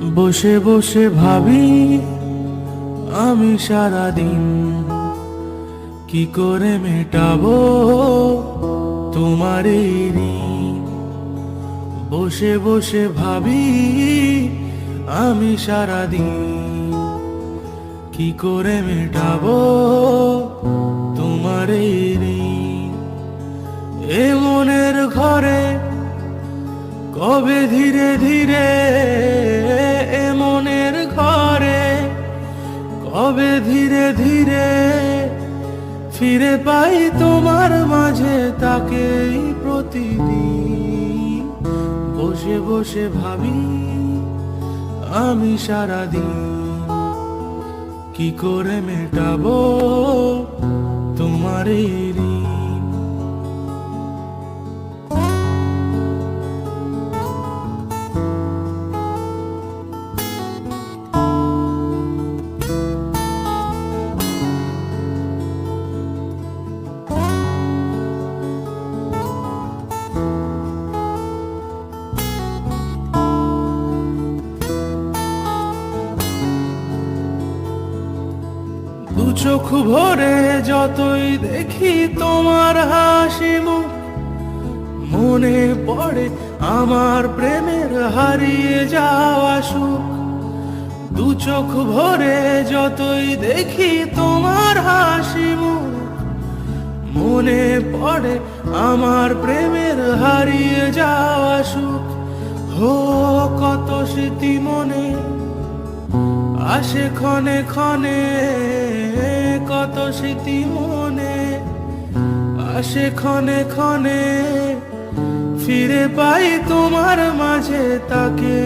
বসে বসে ভাবি আমি সারাদিন কি করে মেটাবো তোমার এই ঋণ। বসে বসে ভাবি আমি সারাদিন কি করে মেটাবো তোমার এই ঋণ। এ মনের ঘরে কবে ধীরে ধীরে, এ মনের ঘরে কবে ধীরে ধীরে ফিরে পাই তোমার মাঝে তাকেই প্রতিদিন। বসে বসে ভাবি আমি সারাদিন কি করে মেটাবো তোমার এই ঋণ। দু চোখ ভরে যতই দেখি তোমার হাসি মুখ, মনে পড়ে আমার প্রেমের হারিয়ে যাওয়া সুখ। দু চোখ ভরে যতই দেখি তোমার হাসি মুখ, মনে পড়ে আমার প্রেমের হারিয়ে যাওয়া সুখ। হো কত স্মৃতি মনে আসে ক্ষণে ক্ষণে, কত স্মৃতি মনে আসে ক্ষণে ক্ষণে ফিরে পাই তোমার মাঝে তাকে